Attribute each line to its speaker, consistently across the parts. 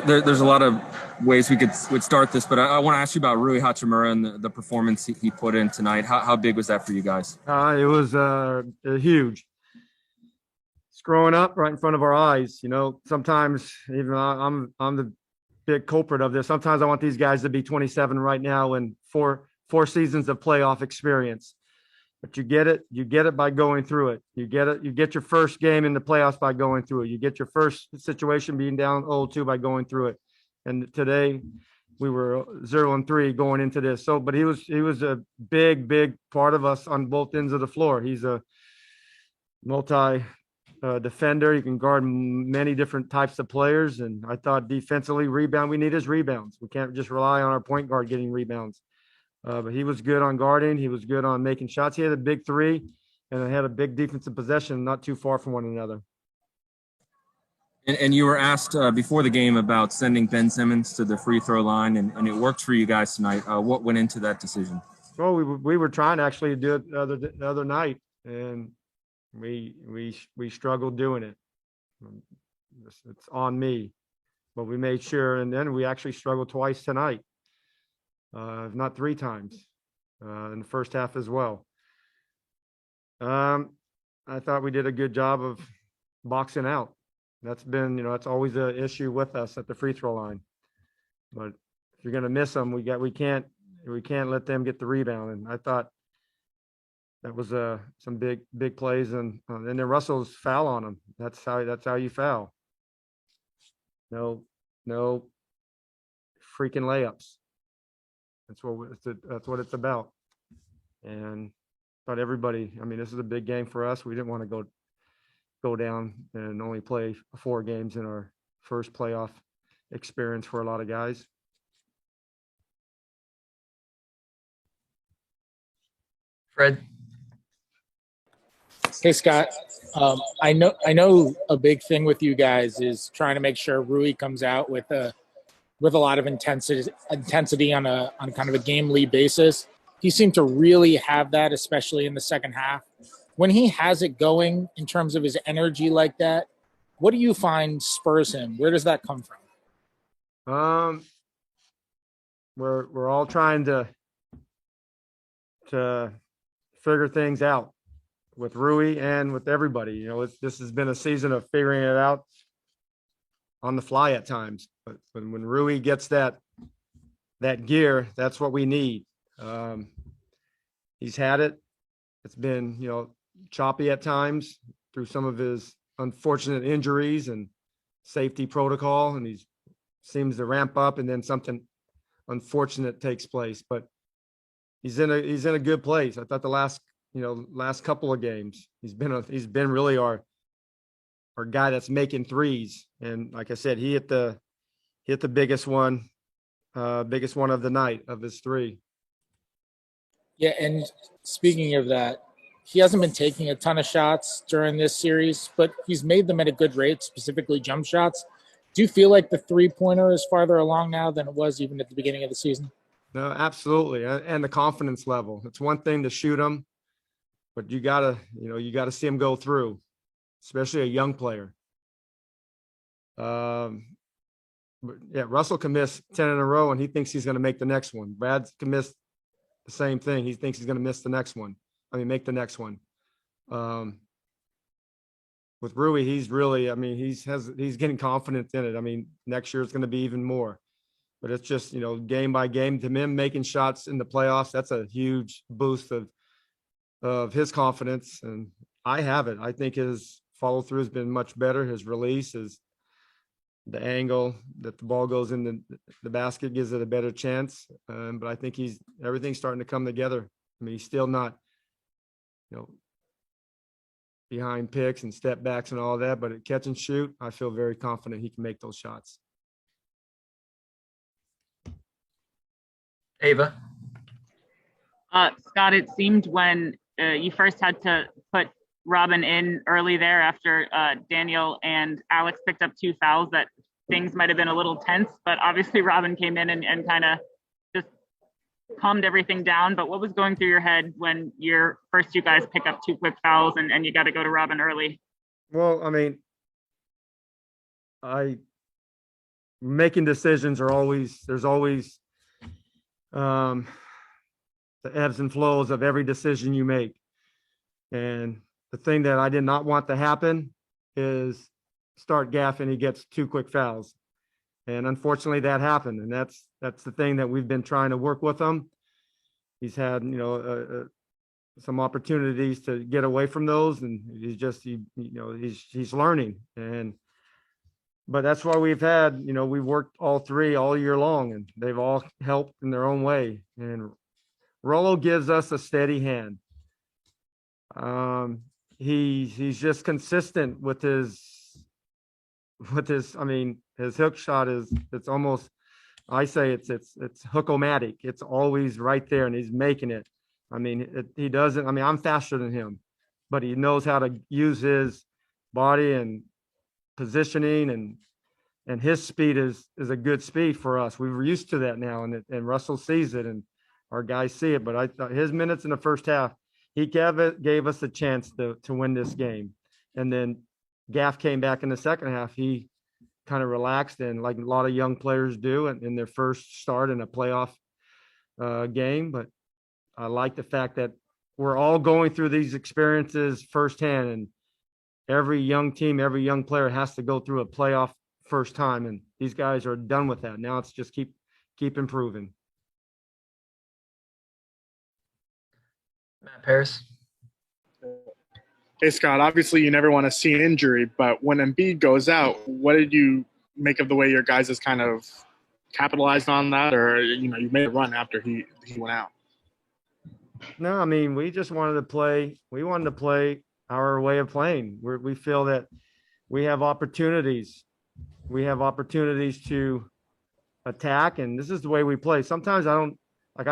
Speaker 1: There's a lot of ways would start this, but I want to ask you about Rui Hachimura and the performance he put in tonight. How big was that for you guys?
Speaker 2: It was huge. It's growing up right in front of our eyes. Sometimes even I'm the big culprit of this. Sometimes I want these guys to be 27 right now and four seasons of playoff experience. But you get it by going through it. You get your first game in the playoffs by going through it. You get your first situation being down 0-2 by going through it. And today we were 0-3 going into this. But he was a big part of us on both ends of the floor. He's a multi defender. He can guard many different types of players. And I thought defensively, we need his rebounds. We can't just rely on our point guard getting rebounds. But he was good on guarding. He was good on making shots. He had a big three and had a big defensive possession not too far from one another.
Speaker 1: And you were asked before the game about sending Ben Simmons to the free throw line, and it worked for you guys tonight. What went into that decision?
Speaker 2: Well, we were trying to actually do it the other night, and we struggled doing it. It's on me, but we made sure, and then we actually struggled twice tonight. If not three times in the first half as well. I thought we did a good job of boxing out. That's been, that's always an issue with us at the free throw line. But if you're going to miss them, we can't let them get the rebound. And I thought that was some big plays, and then Russell's foul on him. That's how you foul. No freaking layups. That's what it's about. And but everybody, this is a big game for us. We didn't want to go down and only play 4 games in our first playoff experience for a lot of guys.
Speaker 3: Fred.
Speaker 4: Hey, Scott. I know a big thing with you guys is trying to make sure Rui comes out with a lot of intensity on kind of a game lead basis. He seemed to really have that, especially in the second half. When he has it going in terms of his energy like that, what do you find spurs him? Where does that come from?
Speaker 2: We're all trying to figure things out with Rui and with everybody. This has been a season of figuring it out on the fly at times. But when Rui gets that gear, that's what we need. He's had it. It's been, choppy at times through some of his unfortunate injuries and safety protocol, and he seems to ramp up, and then something unfortunate takes place. But he's in a good place. I thought the last couple of games he's been really our guy that's making threes. And like I said, he hit the biggest one of the night of his 3.
Speaker 4: Yeah, and speaking of that, he hasn't been taking a ton of shots during this series, but he's made them at a good rate, specifically jump shots. Do you feel like the 3-pointer is farther along now than it was even at the beginning of the season?
Speaker 2: No, absolutely. And the confidence level. It's one thing to shoot them, but you gotta see him go through, especially a young player. But yeah, Russell can miss 10 in a row and he thinks he's going to make the next one. Brad can miss the same thing. He thinks he's going to miss the next one. Make the next one. With Rui, he's really, he's getting confidence in it. Next year it's going to be even more. But it's just, game by game, to him making shots in the playoffs, that's a huge boost of his confidence. And I have it. I think his follow through has been much better. His release is the angle that the ball goes in the basket gives it a better chance. But I think everything's starting to come together. He's still not, behind picks and step backs and all that, but at catch and shoot, I feel very confident he can make those shots.
Speaker 3: Ava.
Speaker 5: Scott, it seemed when you first had to put Robin in early there after Daniel and Alex picked up 2 fouls that things might have been a little tense, but obviously Robin came in and kind of just calmed everything down. But what was going through your head when you guys pick up 2 quick fouls and you got to go to Robin early?
Speaker 2: Well, making decisions there's always the ebbs and flows of every decision you make. And the thing that I did not want to happen is start gaffing, he gets 2 quick fouls. And unfortunately that happened. And that's the thing that we've been trying to work with him. He's had, some opportunities to get away from those, and he's learning. But that's why we've worked all 3 all year long, and they've all helped in their own way. And Rollo gives us a steady hand. He's just consistent with his his hook shot it's almost, I say it's hook-o-matic. It's always right there, and he's making it. He doesn't, I'm faster than him, but he knows how to use his body and positioning, and his speed is a good speed for us. We're used to that now, and Russell sees it, and our guys see it. But I thought his minutes in the first half, he gave us a chance to win this game. And then Gaff came back in the second half. He kind of relaxed, and like a lot of young players do in their first start in a playoff game. But I like the fact that we're all going through these experiences firsthand, and every young team, every young player has to go through a playoff first time, and these guys are done with that. Now it's just keep improving.
Speaker 3: Matt Paris.
Speaker 6: Hey, Scott, obviously you never want to see an injury, but when Embiid goes out, what did you make of the way your guys has kind of capitalized on that, or, you made a run after he went out?
Speaker 2: No, we just wanted to play. We wanted to play our way of playing. We feel that we have opportunities. We have opportunities to attack, and this is the way we play. Sometimes I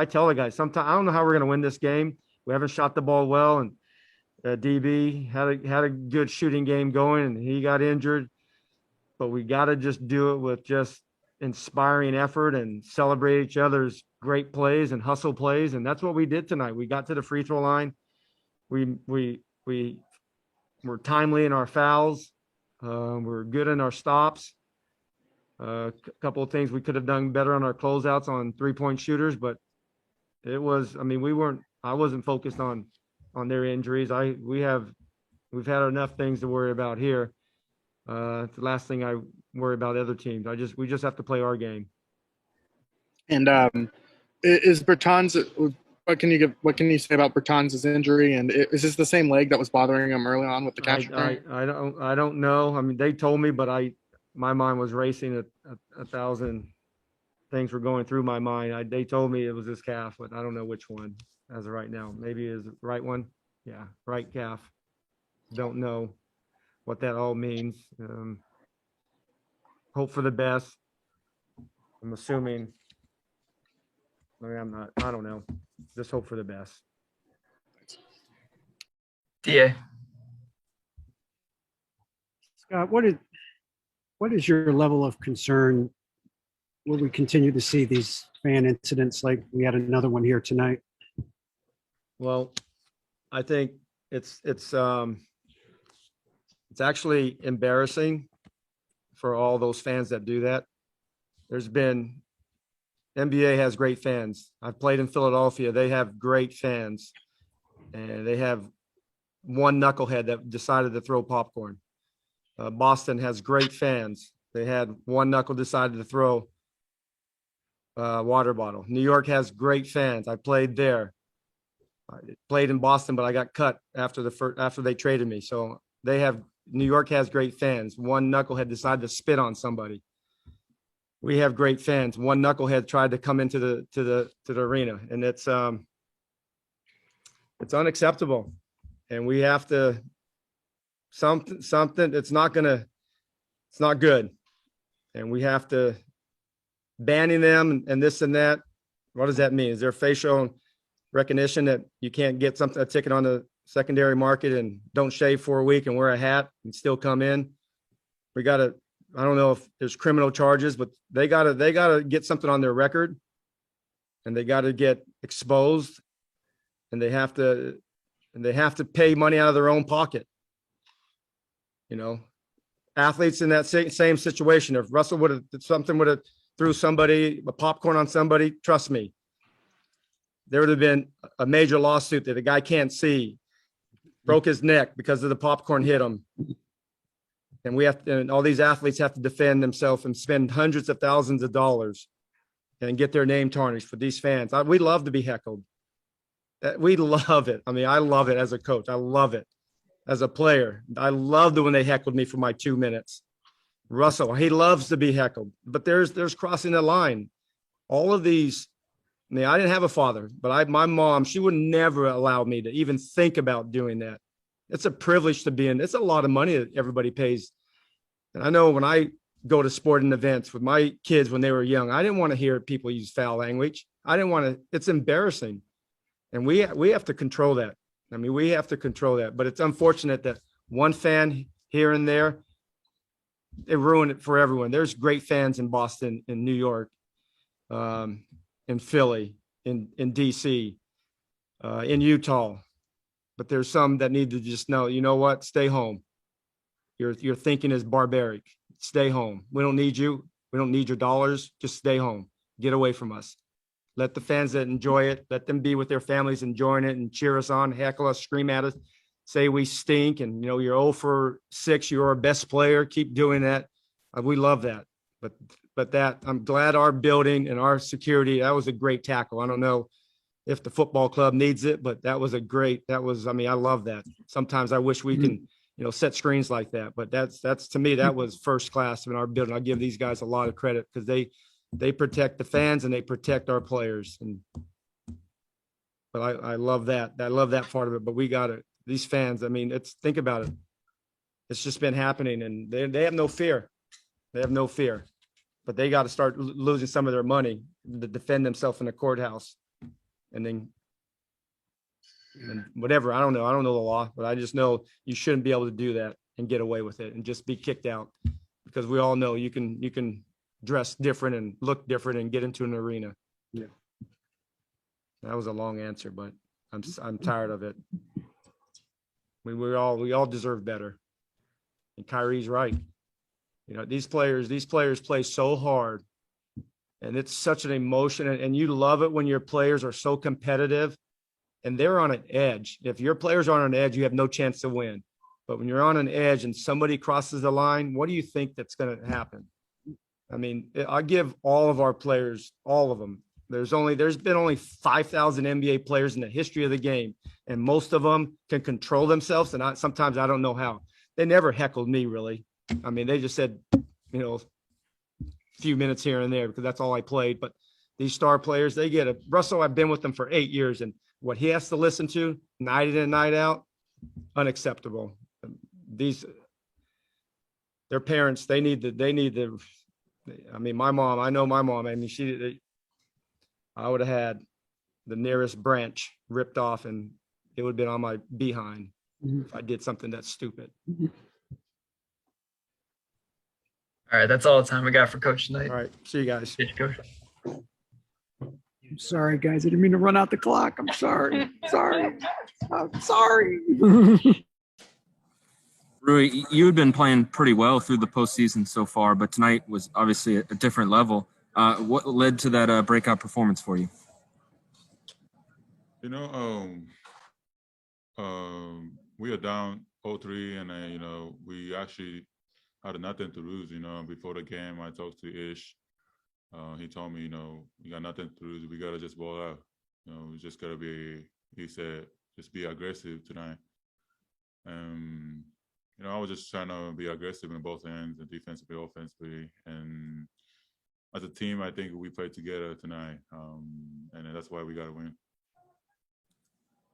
Speaker 2: tell the guys, sometimes I don't know how we're going to win this game. We haven't shot the ball well, and DB had a good shooting game going, and he got injured. But we got to just do it with just inspiring effort and celebrate each other's great plays and hustle plays, and that's what we did tonight. We got to the free throw line. We were timely in our fouls. We're good in our stops. A couple of things we could have done better on our closeouts on 3-point shooters, but it was. I wasn't focused on their injuries. We've had enough things to worry about here. The last thing I worry about other teams. We just have to play our game.
Speaker 6: And is Bertans? What can you say about Bertans' injury? And is this the same leg that was bothering him early on with the catch?
Speaker 2: I don't know. They told me, but my mind was racing. A thousand things were going through my mind. They told me it was his calf, but I don't know which one as of right now. Maybe his right one. Yeah, right calf. Don't know what that all means. Hope for the best. I'm assuming. I'm not. I don't know. Just hope for the best.
Speaker 3: DA.
Speaker 7: Scott, what is your level of concern? Will we continue to see these fan incidents like we had another one here tonight?
Speaker 2: Well, I think it's actually embarrassing for all those fans that do that. NBA has great fans. I've played in Philadelphia. They have great fans, and they have one knucklehead that decided to throw popcorn. Boston has great fans. They had one knuckle decided to throw a water bottle. New York has great fans. I played there. I played in Boston, but I got cut after they traded me. So New York has great fans. One knucklehead decided to spit on somebody. We have great fans. One knucklehead tried to come into the arena, and it's unacceptable. And we have to something. It's not good. And we have to banning them and this and that. What does that mean? Is there facial recognition that you can't get a ticket on the secondary market and don't shave for a week and wear a hat and still come in? I don't know if there's criminal charges, but they gotta get something on their record, and they got to get exposed, and they have to pay money out of their own pocket. athletes in that same situation. If Russell would have threw somebody a popcorn on somebody, trust me, there would have been a major lawsuit that the guy can't see, broke his neck because of the popcorn hit him. And and all these athletes have to defend themselves and spend hundreds of thousands of dollars and get their name tarnished for these fans. We love to be heckled. We love it. I mean, I love it as a coach. I love it as a player. I loved it when they heckled me for my 2 minutes. Russell, he loves to be heckled, but there's crossing the line. All of these, I mean, I didn't have a father, but my mom, she would never allow me to even think about doing that. It's a privilege to be in. It's a lot of money that everybody pays. And I know when I go to sporting events with my kids when they were young, I didn't want to hear people use foul language. I didn't want to, it's embarrassing. And we have to control that. I mean, we have to control that, but it's unfortunate that one fan here and there, it ruined it for everyone. There's great fans in Boston, in New York, in Philly, in DC, in Utah, but there's some that need to just know, you know what, stay home. Your thinking is barbaric. Stay home. We don't need you. We don't need your dollars. Just stay home. Get away from us. Let the fans that enjoy it, let them be with their families enjoying it and cheer us on, heckle us, scream at us, say we stink and, you know, you're 0 for 6, you're our best player. Keep doing that. We love that. But that, I'm glad our building and our security, that was a great tackle. I don't know if the football club needs it, but I mean, I love that. Sometimes I wish we can, you know, set screens like that, but that's to me, that was first class in our building. I give these guys a lot of credit because they protect the fans and they protect our players. But I love that. I love that part of it, but we got it. These fans, I mean, think about it. It's just been happening and they have no fear. They have no fear, but they got to start losing some of their money to defend themselves in the courthouse. And whatever, I don't know the law, but I just know you shouldn't be able to do that and get away with it and just be kicked out, because we all know you can dress different and look different and get into an arena.
Speaker 7: Yeah.
Speaker 2: That was a long answer, but I'm tired of it. We all deserve better. And Kyrie's right. You know, these players play so hard and it's such an emotion, and you love it when your players are so competitive and they're on an edge. If your players are on an edge, you have no chance to win. But when you're on an edge and somebody crosses the line, what do you think that's going to happen? I mean, I give all of our players, all of them. There's been only 5,000 NBA players in the history of the game, and most of them can control themselves. And sometimes I don't know how. They never heckled me, really. I mean, they just said, you know, a few minutes here and there because that's all I played. But these star players, they get it. Russell, I've been with them for 8 years, and what he has to listen to night in and night out, unacceptable. Their parents, they need the. I mean, my mom, I know my mom. I mean, I would have had the nearest branch ripped off and it would have been on my behind if I did something that's stupid.
Speaker 3: All right, that's all the time we got for Coach tonight.
Speaker 2: All right, see you guys.
Speaker 3: Thank you, Coach.
Speaker 7: I'm sorry, guys. I didn't mean to run out the clock. I'm sorry. I'm sorry.
Speaker 1: Rui, you had been playing pretty well through the postseason so far, but tonight was obviously a different level. What led to that breakout performance for you?
Speaker 8: You know, we are down 0-3, and you know, we actually had nothing to lose. You know, before the game, I talked to Ish. He told me, you know, we got nothing to lose. We gotta just ball out. You know, we just gotta be. He said, just be aggressive tonight. You know, I was just trying to be aggressive in both ends, defensively, offensively, and as a team, I think we played together tonight, and that's why we got to win.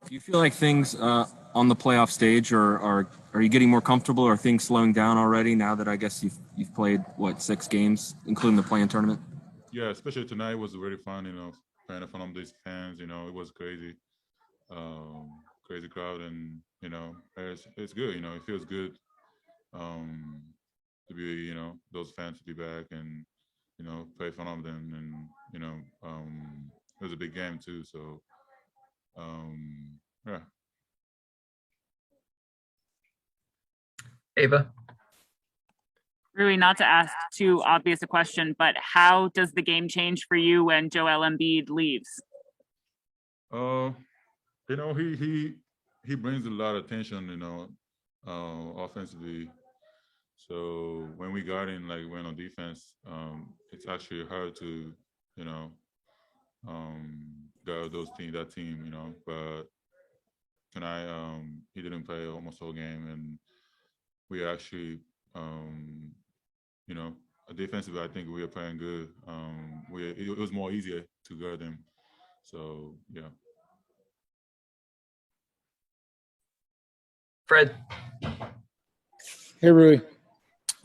Speaker 1: Do you feel like things on the playoff stage are you getting more comfortable? Or are things slowing down already now that I guess you've played 6 games, including the play-in tournament?
Speaker 8: Yeah, especially tonight was really fun. You know, playing in front of these fans. You know, it was crazy, crazy crowd, and you know, it's good. You know, it feels good to be, you know, those fans to be back and, you know, play in front of them, and you know, it was a big game too. So, yeah.
Speaker 3: Ava.
Speaker 5: Really, not to ask too obvious a question, but how does the game change for you when Joel Embiid leaves?
Speaker 8: You know, he brings a lot of attention, you know, offensively. So when we got in, like when on defense, it's actually hard to, you know, guard that team, you know. But tonight, he didn't play almost whole game, and we actually, you know, defensively, I think we were playing good. It was more easier to guard them. So yeah.
Speaker 3: Fred.
Speaker 4: Hey, Rui.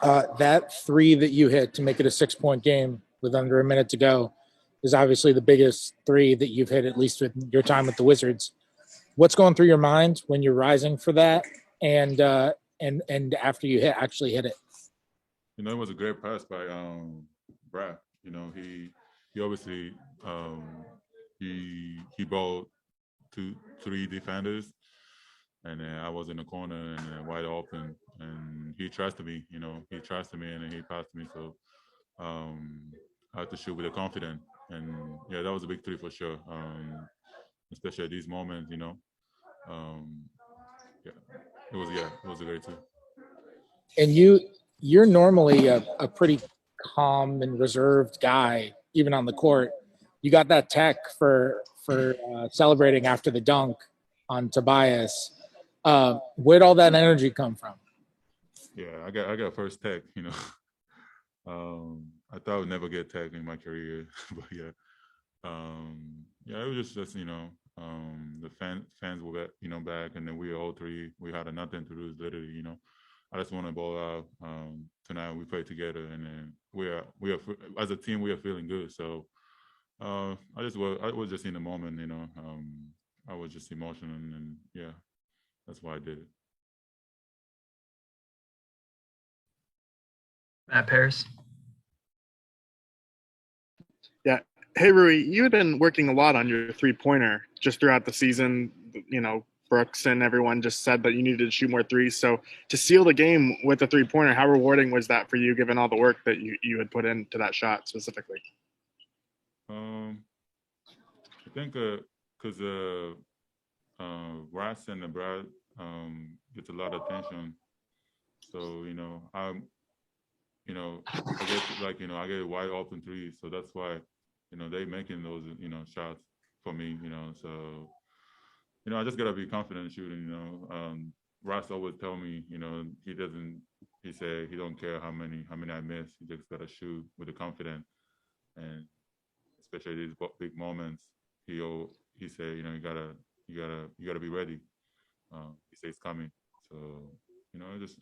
Speaker 4: That three that you hit to make it a 6-point game with under a minute to go is obviously the biggest three that you've hit, at least with your time with the Wizards. What's going through your mind when you're rising for that, and after you actually hit it?
Speaker 8: You know, it was a great pass by Brad. You know, he obviously he balled three defenders, and then I was in the corner and wide open, and he trusted me. You know, he trusted me, and then he passed me. So I had to shoot with the confidence, and yeah, that was a big three for sure. Especially at these moments, you know. Yeah, it was a great two.
Speaker 4: And you're normally a pretty calm and reserved guy, even on the court. You got that tech for celebrating after the dunk on Tobias. Where'd all that energy come from?
Speaker 8: Yeah, I got first tech. You know, I thought I would never get tech in my career, but yeah, yeah, it was just you know, the fans were back, and then we all three we had a nothing to lose literally. You know, I just want to ball out. Tonight we played together, and then we are as a team we are feeling good. So I was just in the moment, you know. I was just emotional, and yeah, that's why I did it.
Speaker 3: Matt Paris.
Speaker 6: Yeah. Hey, Rui, you had been working a lot on your three-pointer just throughout the season. You know, Brooks and everyone just said that you needed to shoot more threes. So to seal the game with a three-pointer, how rewarding was that for you, given all the work that you had put into that shot specifically?
Speaker 8: I think because Ross and Brad gets a lot of attention. So you know, I get I get wide open threes, so that's why they making those shots for me. So I just gotta be confident shooting. Ross always tell me he doesn't. He said he don't care how many I miss. He just gotta shoot with the confidence, and especially these big moments. He said you gotta be ready. He says it's coming. So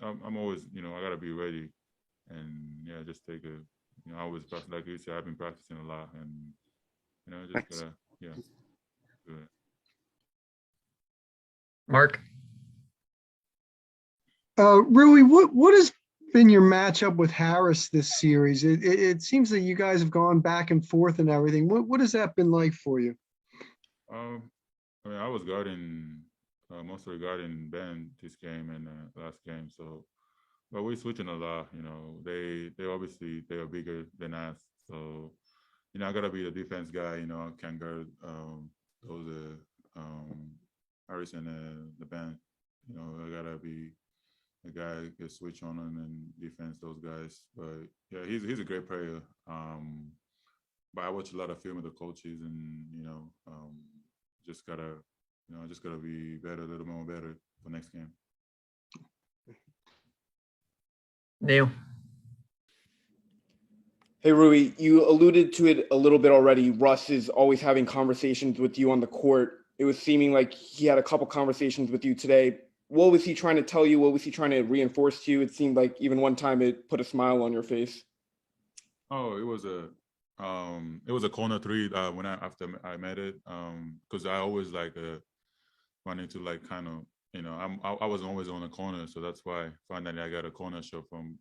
Speaker 8: I'm always I gotta be ready, and yeah, just take a I always practice like you said. I've been practicing a lot, and just gotta do it.
Speaker 3: Mark.
Speaker 9: Rui, what has been your matchup with Harris this series? It seems that you guys have gone back and forth and everything. What has that been like for you?
Speaker 8: I mean, I was guarding mostly guarding Ben this game and last game, so but we're switching a lot. They obviously they are bigger than us, so I gotta be the defense guy. I can guard those Harris and the Ben. I gotta be the guy who can switch on and defense those guys. But yeah, he's a great player. But I watch a lot of film with the coaches, and just gotta be better, a little more better for next game.
Speaker 3: Neil.
Speaker 10: Hey, Rui, you alluded to it a little bit already. Russ is always having conversations with you on the court. It was seeming like he had a couple conversations with you today. What was he trying to tell you? What was he trying to reinforce to you? It seemed like even one time it put a smile on your face.
Speaker 8: Oh, it was a corner three when after I made it because I always wanting to kind of I wasn't always on the corner, so that's why finally I got a corner shot from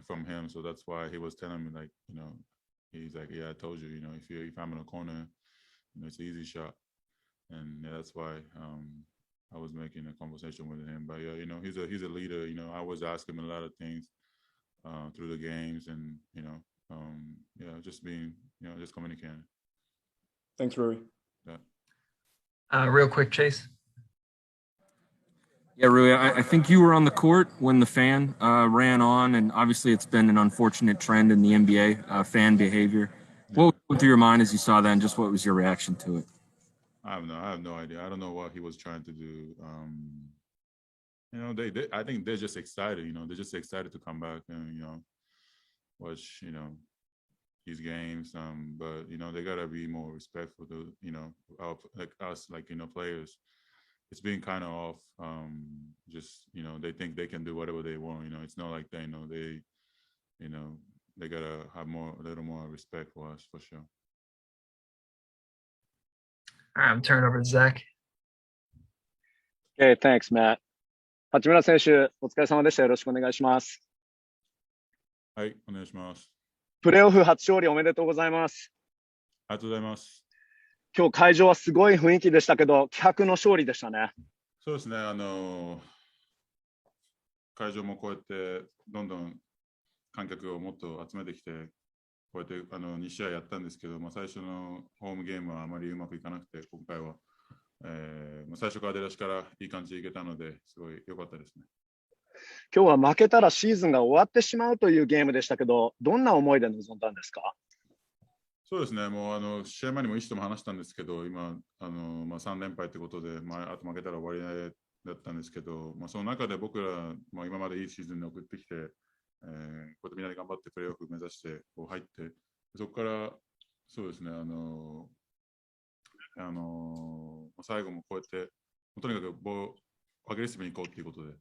Speaker 8: from him. So that's why he was telling me he's like, yeah, I told you, if I'm in a corner, it's an easy shot, and yeah, that's why I was making a conversation with him. But yeah, you know, he's a leader. You know, I was asking him a lot of things through the games, and you know, yeah, just being, you know, just communicating.
Speaker 10: Thanks, Rory.
Speaker 8: Yeah.
Speaker 3: Real quick, Chase.
Speaker 1: Yeah, Rui, I think you were on the court when the fan ran on, and obviously it's been an unfortunate trend in the NBA, fan behavior. What went through your mind as you saw that, and just what was your reaction to it?
Speaker 8: I have no idea. I don't know what he was trying to do. You know, I think they're just excited. You know, they're just excited to come back and, you know, watch, you know, these games. But you know, they gotta be more respectful to, you know, like us, like, you know, players. It's been kind of off. Just, you know, they think they can do whatever they want. You know, it's not like they know you know, they gotta have a little more respect for us, for sure.
Speaker 3: All right, I'm turning over to Zach.
Speaker 11: Okay, thanks, Matt. 八村選手、お疲れ様でした。よろしくお願いします。
Speaker 8: はい、お願いします。
Speaker 11: プレーオフ初勝利おめでとうございます。
Speaker 8: ありがとうございます。
Speaker 11: 今日会場はすごい雰囲気でしたけど、気迫の勝利でしたね。
Speaker 8: そうですね、会場もこうやってどんどん観客をもっと集めてきて、こうやって2試合やったんですけど、最初のホームゲームはあまりうまくいかなくて、今回は、最初から出だしからいい感じでいけたので、すごい良かったですね。
Speaker 11: 今日は負けたらシーズンが終わってしまうというゲームでしたけど、どんな思いで臨んだんですか？
Speaker 8: そうですね、もう試合前にも医師とも話したんですけど、今、3連敗ということで、あと負けたら終わりだったんですけど、その中で僕ら、今までいいシーズンに送ってきて、こうやってみんなで頑張ってプレーオフ目指してこう入って、そこからそうですね、最後もこうやってとにかくアグレッシブに行こうということで、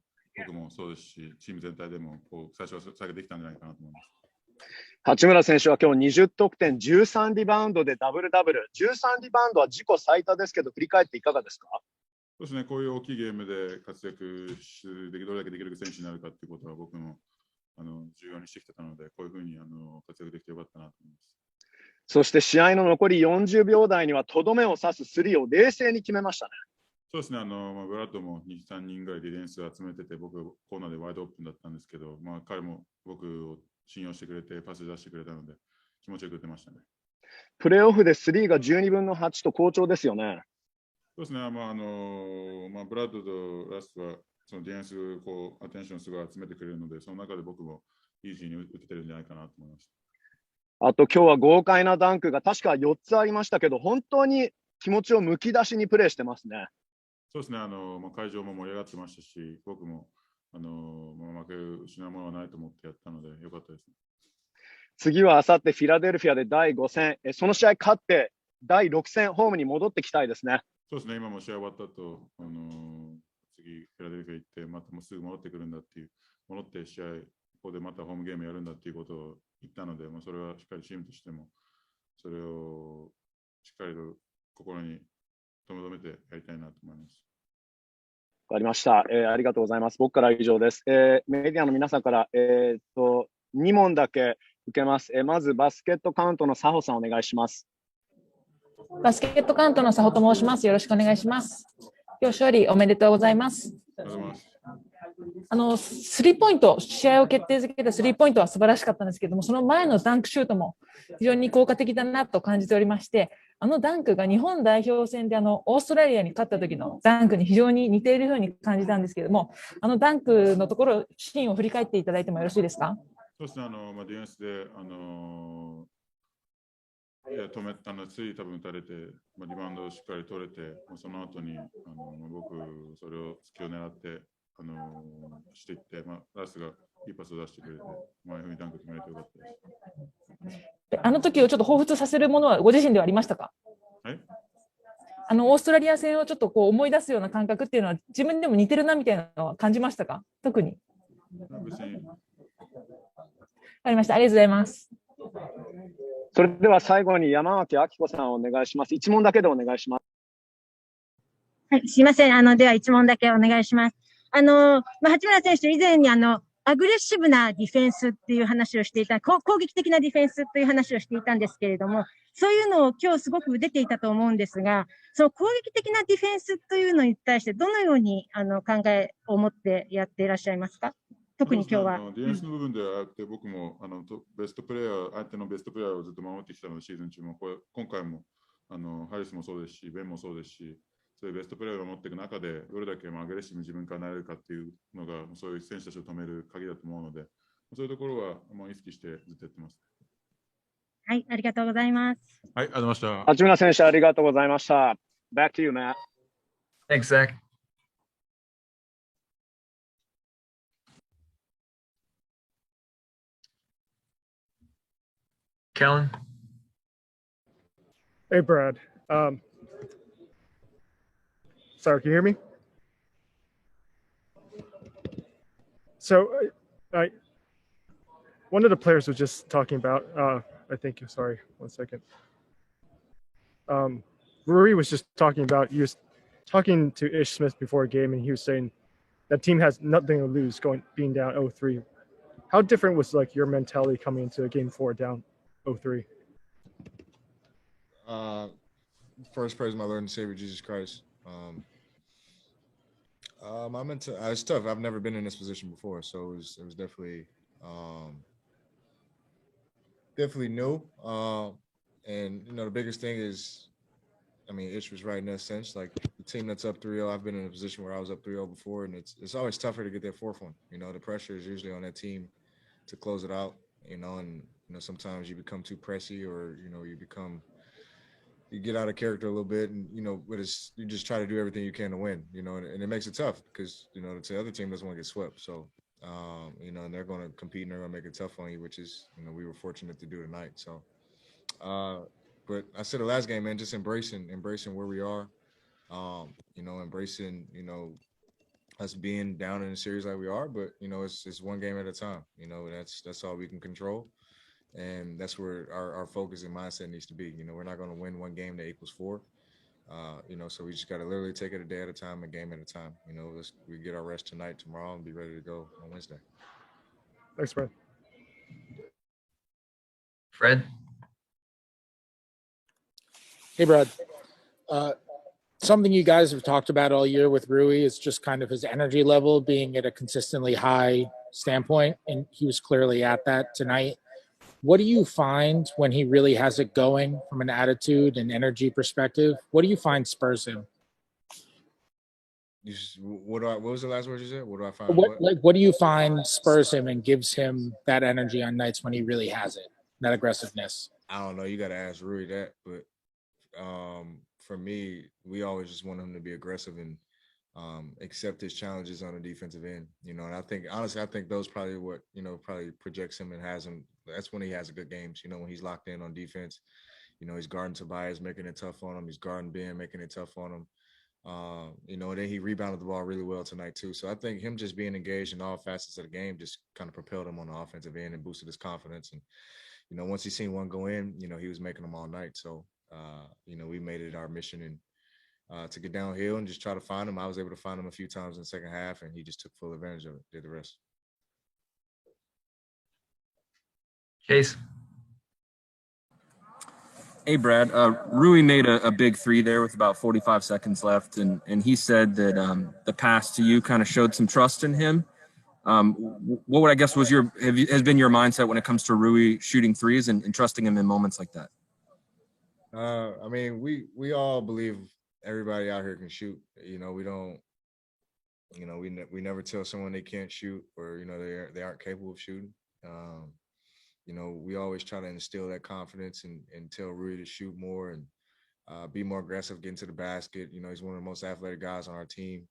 Speaker 8: 僕もそうですし、チーム全体でもこう最後できたんじゃないかなと思います。
Speaker 11: 八村選手は今日20得点、13リバウンドでダブルダブル。13リバウンドは自己最多ですけど、振り返っていかがですか？
Speaker 8: そうですね、こういう大きいゲームで活躍でどれだけできる選手になるかということは僕も重要にしてきてたので、こういうふうに活躍できてよかったなと思います。
Speaker 11: そして試合の残り40秒台にはとどめを刺すスリーを冷静に決めましたね。
Speaker 8: そうですね、ブラッドも2、3人ぐらいディフェンスを集めてて、僕、コーナーでワイドオープンだったんですけど、彼も僕を信用してくれて、パス出してくれたので、気持ちよく打てましたね。
Speaker 11: プレーオフでスリーが12分の8と好調ですよね。
Speaker 8: そうですね、ブラッドとラストは、そのディフェンス、こう、アテンションすごい集めてくれるので、その中で僕もイージーに打ててるんじゃないかなと思いました。
Speaker 11: あと今日は豪快なダンクが確か4つありましたけど、本当に気持ちをむき出しにプレーしてますね。
Speaker 8: そうですね、会場も盛り上がってましたし、僕も負け失うものはないと思ってやったので、よかったですね。
Speaker 11: 次はあさってフィラデルフィアで第5戦、その試合勝って第6戦ホームに戻ってきたいですね。
Speaker 8: そうですね、今も試合終わった後、次フィラデルフィア行って、またもうすぐ戻ってくるんだっていう、戻って試合、ここでまたホームゲームやるんだっていうことを言ったので、それはしっかりチームとしても、それをしっかりと心に留めてやりたいなと思います。
Speaker 11: わかりました、ありがとうございます。僕からは以上です。メディアの皆さんから、2問だけ受けます。まずバスケットカウントの佐保さんお願いします。
Speaker 12: バスケットカウントの佐保と申します。よろしくお願いします。今日勝利おめでとうございます。スリーポイント、試合を決定づけたスリーポイントは素晴らしかったんですけども、その前のダンクシュートも非常に効果的だなと感じておりまして、ダンクが日本代表戦でオーストラリアに勝った時のダンクに非常に似ているように感じたんですけれども、ダンクのところ、シーンを振り返っていただいてもよろしいですか？
Speaker 8: そうですね、ディフェンスで、止めたの、つい多分打たれて、リバウンドをしっかり取れて、その後に僕、それを突きを狙って、していって、ラスがいいパスを出してくれて、前踏みダンク決めれてよかったです。
Speaker 12: あの時をちょっと彷彿させるものはご自身ではありましたか？
Speaker 8: はい、
Speaker 12: オーストラリア戦をちょっとこう思い出すような感覚っていうのは自分でも似てるなみたいなのは感じましたか？特に。
Speaker 8: 別に。
Speaker 12: わかりました。ありがとうございます。
Speaker 11: それでは最後に山脇明子さんお願いします。1問だけでお願いします。
Speaker 13: はい、すいません。では1問だけお願いします。八村選手、以前にアグレッシブなディフェンスっていう話をしていた、攻撃的なディフェンスという話をしていたんですけれども、そういうのを今日すごく出ていたと思うんですが、その攻撃的なディフェンスというのに対してどのように考えを持ってやっていらっしゃいますか？特に今日は。
Speaker 8: ディフェンスの部分ではあって、僕もベストプレーヤー、相手のベストプレーヤーをずっと守ってきたので、シーズン中も、今回もハリスもそうですし、ベンもそうですし、そういうベストプレーヤーを持っていく中で、どれだけアグレッシブに自分からなれるかっていうのが、そういう選手たちを止める鍵だと思うので、そういうところは意識してずっとやってます。
Speaker 13: はい、ありがとうございます。
Speaker 8: はい、ありがとうございました。
Speaker 11: 八村選手、ありがとうございました。Back to you, Matt.
Speaker 3: Thanks, Zach. Kellen?
Speaker 14: Hey, Brad. Sorry, can you hear me? So, one of the players was just talking about, I think, sorry, 1 second. Rory was just talking about, he was talking to Ish Smith before a game, and he was saying that team has nothing to lose being down 0-3. How different was like your mentality coming into game 4 down 0-3?
Speaker 15: First, praise my Lord and Savior Jesus Christ. It's tough. I've never been in this position before, so it was definitely new. And the biggest thing is, Ish was right in that sense. Like the team that's up 3-0, I've been in a position where I was up 3-0 before, and it's always tougher to get that fourth one. The pressure is usually on that team to close it out. And sometimes you become too pressy, or you get out of character a little bit, and but you just try to do everything you can to win. And it makes it tough because the other team doesn't want to get swept. So and they're going to compete and they're going to make it tough on you, which is we were fortunate to do tonight. So. But I said the last game, man, just embracing where we are, embracing, us being down in the series like we are, but it's one game at a time. That's all we can control, and that's where our focus and mindset needs to be. We're not going to win one game that equals 4. So we just got to literally take it a day at a time, a game at a time. We get our rest tonight, tomorrow, and be ready to go on Wednesday.
Speaker 14: Thanks, Brad.
Speaker 3: Fred?
Speaker 4: Hey, Brad. Something you guys have talked about all year with Rui is just kind of his energy level being at a consistently high standpoint, and he was clearly at that tonight. What do you find when he really has it going from an attitude and energy perspective? What do you find spurs him?
Speaker 15: What was the last word you said? What do I find?
Speaker 4: What do you find spurs him and gives him that energy on nights when he really has it, that aggressiveness?
Speaker 15: I don't know. You got to ask Rui that, but for me, we always just want him to be aggressive and accept his challenges on the defensive end. And I think those probably what probably projects him and has him. That's when he has a good games. When he's locked in on defense. He's guarding Tobias, making it tough on him. He's guarding Ben, making it tough on him. And then he rebounded the ball really well tonight too. So I think him just being engaged in all facets of the game just kind of propelled him on the offensive end and boosted his confidence. And once he seen one go in, he was making them all night. So we made it our mission and to get downhill and just try to find him. I was able to find him a few times in the second half, and he just took full advantage of it. Did the rest.
Speaker 3: Case.
Speaker 1: Hey, Brad. Rui made a big 3 there with about 45 seconds left, and he said that the pass to you kind of showed some trust in him. What would I guess was has been your mindset when it comes to Rui shooting threes and trusting him in moments like that?
Speaker 15: We all believe everybody out here can shoot. We don't. We never tell someone they can't shoot or they aren't capable of shooting. We always try to instill that confidence and tell Rui to shoot more and be more aggressive, get into the basket. He's one of the most athletic guys on our team.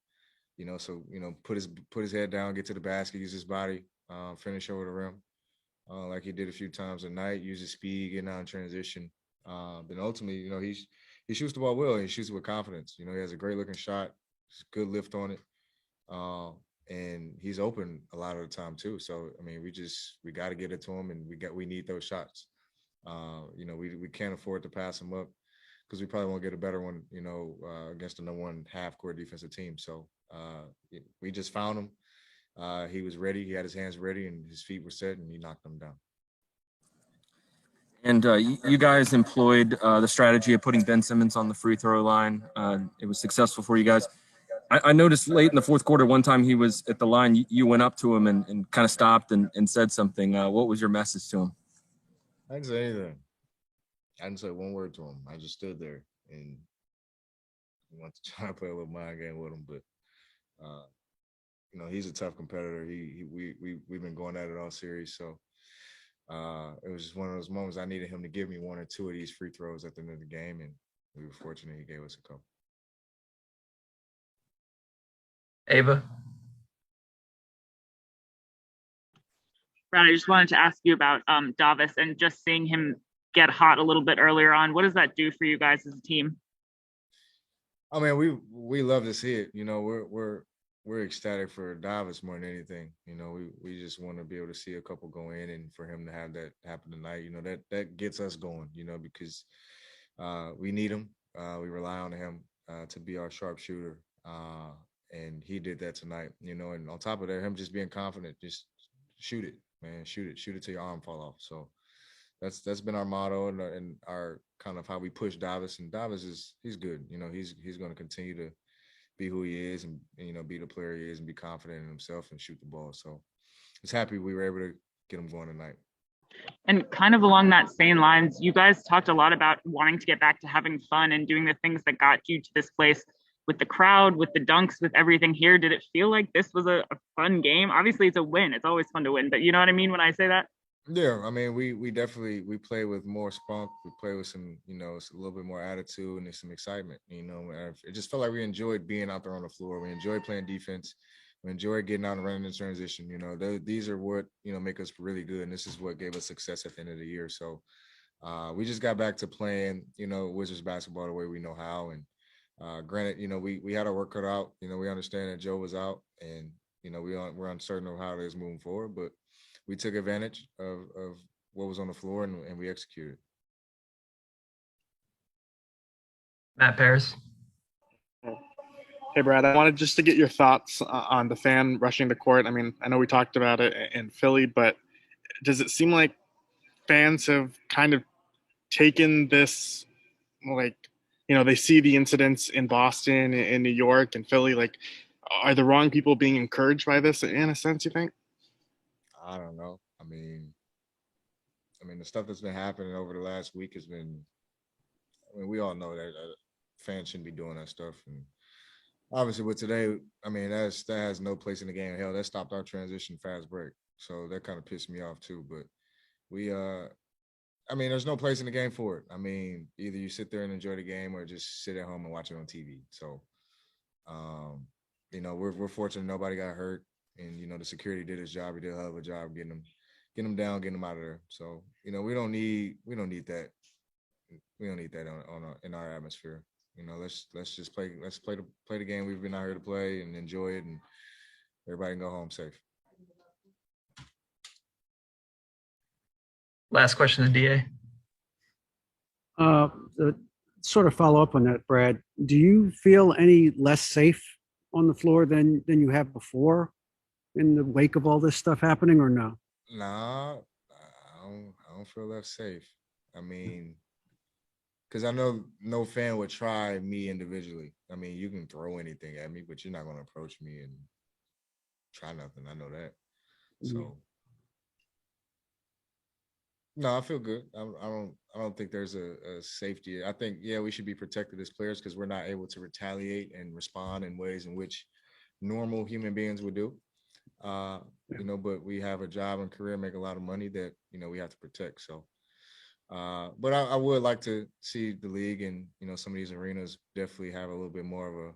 Speaker 15: So put his head down, get to the basket, use his body, finish over the rim, like he did a few times tonight. Use his speed, getting out in transition. Then ultimately, he shoots the ball well and he shoots it with confidence. He has a great looking shot, good lift on it, and he's open a lot of the time too. So we got to get it to him, and we need those shots. We can't afford to pass him up because we probably won't get a better one, against the number 1 half court defensive team. So we just found him. he was ready. He had his hands ready and his feet were set, and he knocked them down.
Speaker 1: And you guys employed the strategy of putting Ben Simmons on the free throw line. It was successful for you guys. I noticed late in the fourth quarter, one time he was at the line, you went up to him and kind of stopped and said something. What was your message to him?
Speaker 15: I didn't say anything. I didn't say one word to him. I just stood there and wanted to try to play a little mind game with him. But, he's a tough competitor. We've been going at it all series. So it was just one of those moments I needed him to give me one or two of these free throws at the end of the game. And we were fortunate he gave us a couple.
Speaker 3: Ava.
Speaker 5: Brad, I just wanted to ask you about Davis and just seeing him get hot a little bit earlier on. What does that do for you guys as a team?
Speaker 15: I mean, we love to see it. We're ecstatic for Davis more than anything. We just want to be able to see a couple go in, and for him to have that happen tonight, that gets us going. Because we need him. We rely on him to be our sharpshooter, and he did that tonight. And on top of that, him just being confident, just shoot it, man, shoot it till your arm fall off. So that's been our motto and our kind of how we push Davis. And Davis he's good. He's going to continue to be who he is and be the player he is and be confident in himself and shoot the ball. So just happy we were able to get him going tonight.
Speaker 5: And kind of along that same lines, you guys talked a lot about wanting to get back to having fun and doing the things that got you to this place with the crowd, with the dunks, with everything here. Did it feel like this was a fun game? Obviously, it's a win. It's always fun to win, but you know what I mean when I say that?
Speaker 15: Yeah, I mean, we definitely play with more spunk. We play with some, a little bit more attitude and some excitement. It just felt like we enjoyed being out there on the floor. We enjoyed playing defense. We enjoyed getting out and running in transition. These are what make us really good, and this is what gave us success at the end of the year. So we just got back to playing, Wizards basketball the way we know how. And granted, we had our work cut out. We understand that Joe was out, and we're uncertain of how it is moving forward, but we took advantage of what was on the floor and we executed.
Speaker 3: Matt Paris.
Speaker 6: Hey, Brad, I wanted just to get your thoughts on the fan rushing the court. I mean, I know we talked about it in Philly, but does it seem like fans have kind of taken this, they see the incidents in Boston, in New York, and Philly, are the wrong people being encouraged by this in a sense, you think?
Speaker 15: I don't know. I mean, the stuff that's been happening over the last week has been. We all know that fans shouldn't be doing that stuff, and obviously with today, that has no place in the game. Hell, that stopped our transition fast break, so that kind of pissed me off too. But we, there's no place in the game for it. Either you sit there and enjoy the game, or just sit at home and watch it on TV. So, we're fortunate nobody got hurt. And the security did his job. He did a hell of a job getting them down, getting them out of there. So we don't need that. We don't need that in our atmosphere. Let's just play. Let's play the game we've been out here to play and enjoy it, and everybody can go home safe.
Speaker 3: Last question to DA.
Speaker 7: Sort of follow up on that, Brad. Do you feel any less safe on the floor than you have before? In the wake of all this stuff happening, or no?
Speaker 15: Nah, I don't feel less safe. Because I know no fan would try me individually. You can throw anything at me, but you're not going to approach me and try nothing. I know that. So, no, I feel good. I don't think there's a safety. I think we should be protected as players because we're not able to retaliate and respond in ways in which normal human beings would do. But we have a job and career, make a lot of money that, we have to protect. So, but I would like to see the league and, some of these arenas definitely have a little bit more of a,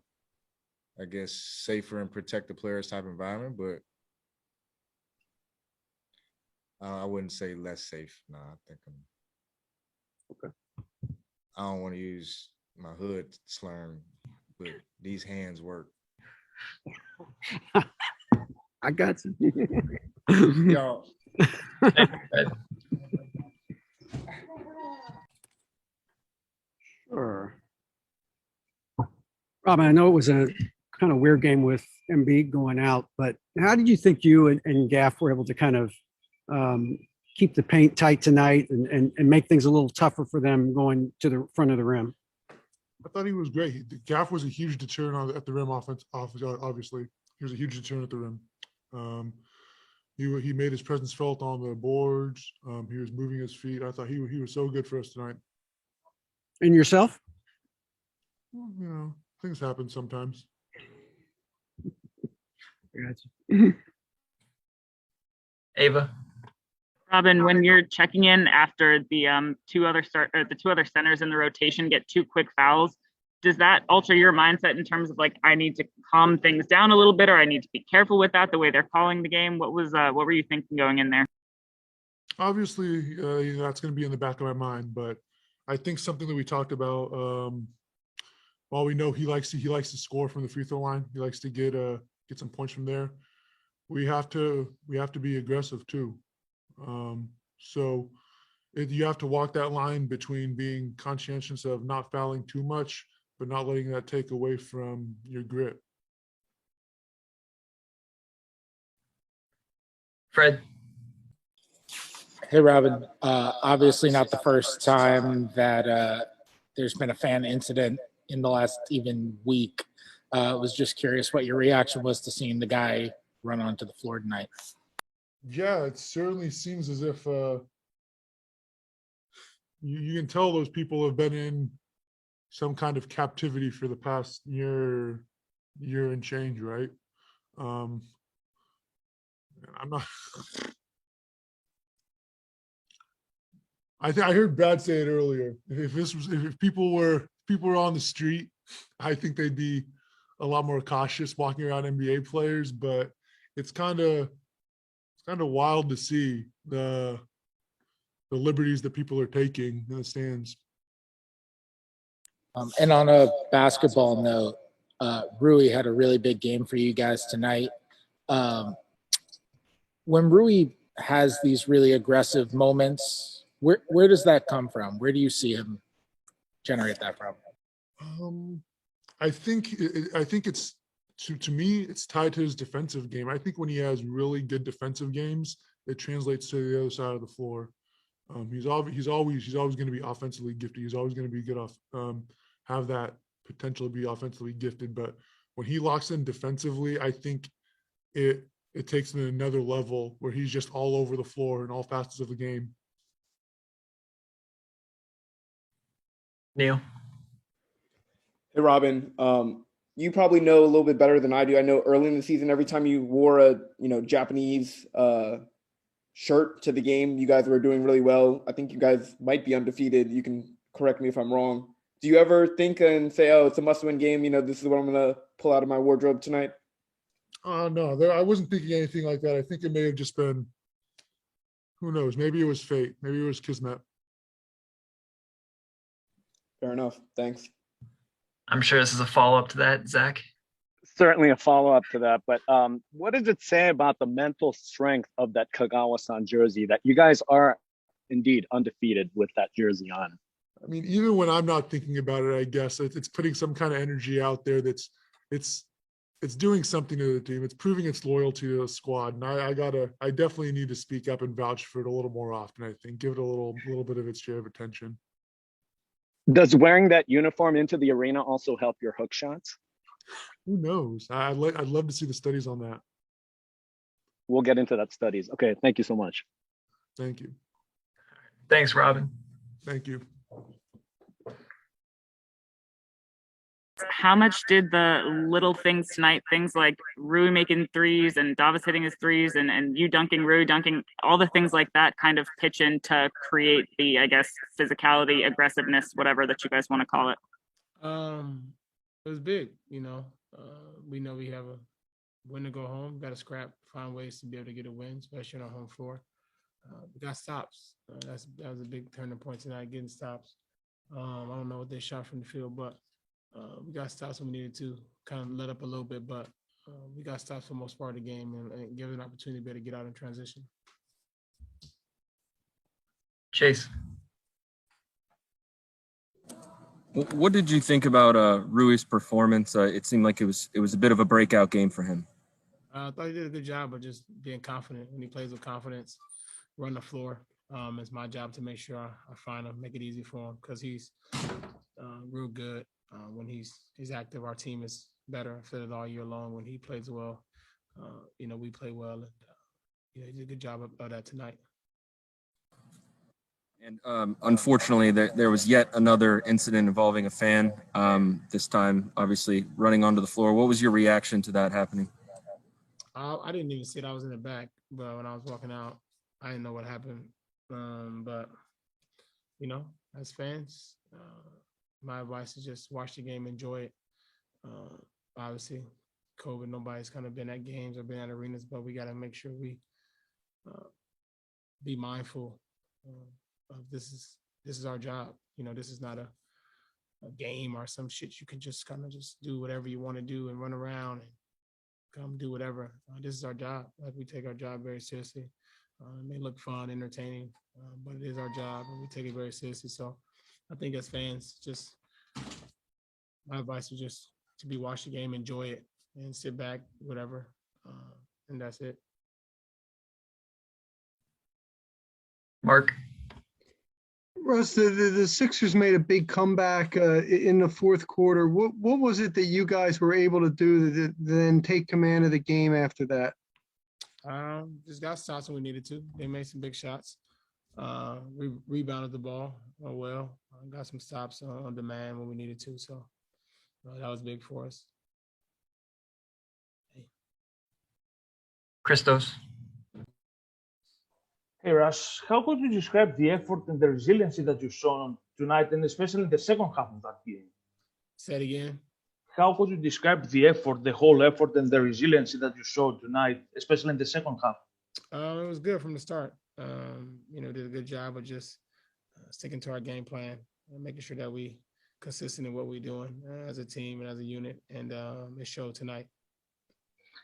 Speaker 15: I guess, safer and protect the players type environment, but I wouldn't say less safe. No, I think
Speaker 7: okay.
Speaker 15: I don't want to use my hood slurring, but these hands work.
Speaker 7: I got you.
Speaker 15: Yo.
Speaker 7: Sure. Rob, I know it was a kind of weird game with Embiid going out, but how did you think you and Gaff were able to kind of keep the paint tight tonight and make things a little tougher for them going to the front of the rim?
Speaker 16: I thought he was great. Gaff was a huge deterrent at the rim obviously. He was a huge deterrent at the rim. He made his presence felt on the boards. He was moving his feet. I thought he was so good for us tonight.
Speaker 7: And yourself?
Speaker 16: Well, you know, things happen sometimes.
Speaker 7: Gotcha.
Speaker 3: Ava.
Speaker 5: Robin, when you're checking in after the two other centers in the rotation get 2 quick fouls, does that alter your mindset in terms of like, I need to calm things down a little bit, or I need to be careful with that, the way they're calling the game? What were you thinking going in there?
Speaker 16: Obviously, that's going to be in the back of my mind, but I think something that we talked about. While we know he likes to score from the free throw line, he likes to get some points from there. We have to be aggressive too. So you have to walk that line between being conscientious of not fouling too much, but not letting that take away from your grit.
Speaker 3: Fred.
Speaker 4: Hey, Robin. Obviously not the first time that there's been a fan incident in the last even week. Was just curious what your reaction was to seeing the guy run onto the floor tonight.
Speaker 16: Yeah, it certainly seems as if you can tell those people have been in some kind of captivity for the past year and change, right? I'm not. I heard Brad say it earlier. If people were on the street, I think they'd be a lot more cautious walking around NBA players. But it's kind of wild to see the liberties that people are taking in the stands.
Speaker 4: And on a basketball note, Rui had a really big game for you guys tonight. When Rui has these really aggressive moments, where does that come from? Where do you see him generate that from?
Speaker 16: I think it's to me it's tied to his defensive game. I think when he has really good defensive games, it translates to the other side of the floor. He's always going to be offensively gifted. He's always going to be good off, have that potential to be offensively gifted. But when he locks in defensively, I think it takes him to another level where he's just all over the floor in all facets of the game.
Speaker 3: Neil.
Speaker 10: Hey, Robin. You probably know a little bit better than I do. I know early in the season, every time you wore a Japanese shirt to the game, you guys were doing really well. I think you guys might be undefeated. You can correct me if I'm wrong. Do you ever think and say, "Oh, it's a must-win game. This is what I'm going to pull out of my wardrobe tonight"?
Speaker 16: No, I wasn't thinking anything like that. I think it may have just been, who knows? Maybe it was fate. Maybe it was kismet.
Speaker 10: Fair enough. Thanks.
Speaker 3: I'm sure this is a follow-up to that, Zach.
Speaker 11: Certainly a follow-up to that, but what does it say about the mental strength of that Kagawa-san jersey that you guys are indeed undefeated with that jersey on?
Speaker 16: I mean, even when I'm not thinking about it, I guess it's putting some kind of energy out there that's it's doing something to the team. It's proving its loyalty to the squad, and I definitely need to speak up and vouch for it a little more often. I think give it a little bit of its share of attention.
Speaker 11: Does wearing that uniform into the arena also help your hook shots?
Speaker 16: Who knows? I'd love to see the studies on that.
Speaker 11: We'll get into that studies. Okay, thank you so much.
Speaker 16: Thank you.
Speaker 3: Thanks, Robin.
Speaker 16: Thank you.
Speaker 5: How much did the little things tonight, things like Rui making threes and Davis hitting his threes and you dunking, Rui dunking, all the things like that kind of pitch in to create the, I guess, physicality, aggressiveness, whatever that you guys want to call it?
Speaker 17: It was big, we know we have a win to go home. Got to scrap, find ways to be able to get a win, especially on our home floor. We got stops. That was a big turning point tonight, getting stops. I don't know what they shot from the field, but we got stops when we needed to. Kind of let up a little bit, but we got stops for the most part of the game and give an opportunity to be able to get out in transition.
Speaker 3: Chase.
Speaker 1: What did you think about Rui's performance? It seemed like it was a bit of a breakout game for him.
Speaker 17: I thought he did a good job of just being confident. When he plays with confidence, run the floor. It's my job to make sure I find him, make it easy for him because he's real good. When he's active, our team is better. I said it all year long. When he plays well, we play well. And, he did a good job of that tonight.
Speaker 1: And unfortunately, there was yet another incident involving a fan. This time, obviously, running onto the floor. What was your reaction to that happening?
Speaker 17: I didn't even see it. I was in the back, but when I was walking out, I didn't know what happened. But as fans, my advice is just watch the game, enjoy it. Obviously, COVID, nobody's kind of been at games or been at arenas, but we got to make sure we be mindful of this is our job. This is not a game or some shit you can just kind of just do whatever you want to do and run around and come do whatever. This is our job. We take our job very seriously. It may look fun, entertaining, but it is our job and we take it very seriously. So I think as fans, just my advice is just to be watch the game, enjoy it, and sit back, whatever, and that's it.
Speaker 3: Mark.
Speaker 9: Russ, the Sixers made a big comeback in the fourth quarter. What was it that you guys were able to do to then take command of the game after that?
Speaker 17: Just got shots when we needed to. They made some big shots. We rebounded the ball well. Got some stops on demand when we needed to. So that was big for us.
Speaker 3: Christos.
Speaker 18: Hey, Russ, how could you describe the effort and the resiliency that you shown tonight, and especially in the second half of that game?
Speaker 17: Say it again.
Speaker 18: How could you describe the effort, the whole effort, and the resiliency that you showed tonight, especially in the second half?
Speaker 17: It was good from the start. Did a good job of just sticking to our game plan and making sure that we consistent in what we're doing as a team and as a unit, and it showed tonight.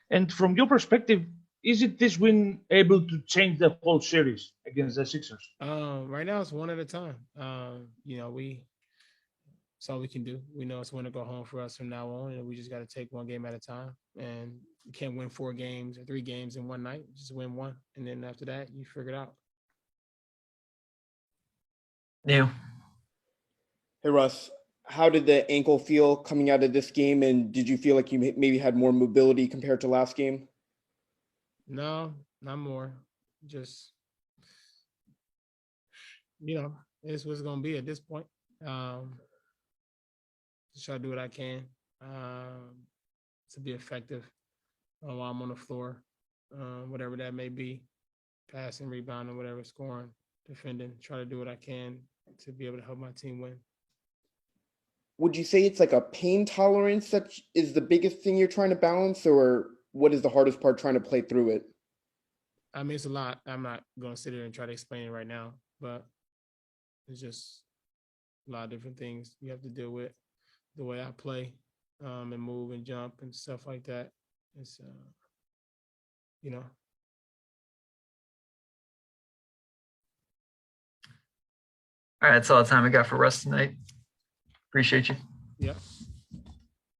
Speaker 18: And from your perspective, is it this win able to change the whole series against the Sixers?
Speaker 17: Right now, it's one at a time. It's all we can do. We know it's win or go home for us from now on, and we just got to take one game at a time. And you can't win 4 games or 3 games in one night. Just win one, and then after that, you figure it out.
Speaker 3: Neil.
Speaker 10: Hey, Russ. How did the ankle feel coming out of this game, and did you feel like you maybe had more mobility compared to last game?
Speaker 17: No, not more. Just, it's what's going to be at this point. Just try to do what I can to be effective while I'm on the floor, whatever that may be, passing, rebounding, whatever, scoring, defending. Try to do what I can to be able to help my team win.
Speaker 10: Would you say it's like a pain tolerance that is the biggest thing you're trying to balance, or what is the hardest part trying to play through it?
Speaker 17: I mean, it's a lot. I'm not going to sit here and try to explain it right now, but it's just a lot of different things you have to deal with. The way I play and move and jump and stuff like that. It's,
Speaker 3: All right, that's all the time we got for Russ tonight. Appreciate you.
Speaker 17: Yep.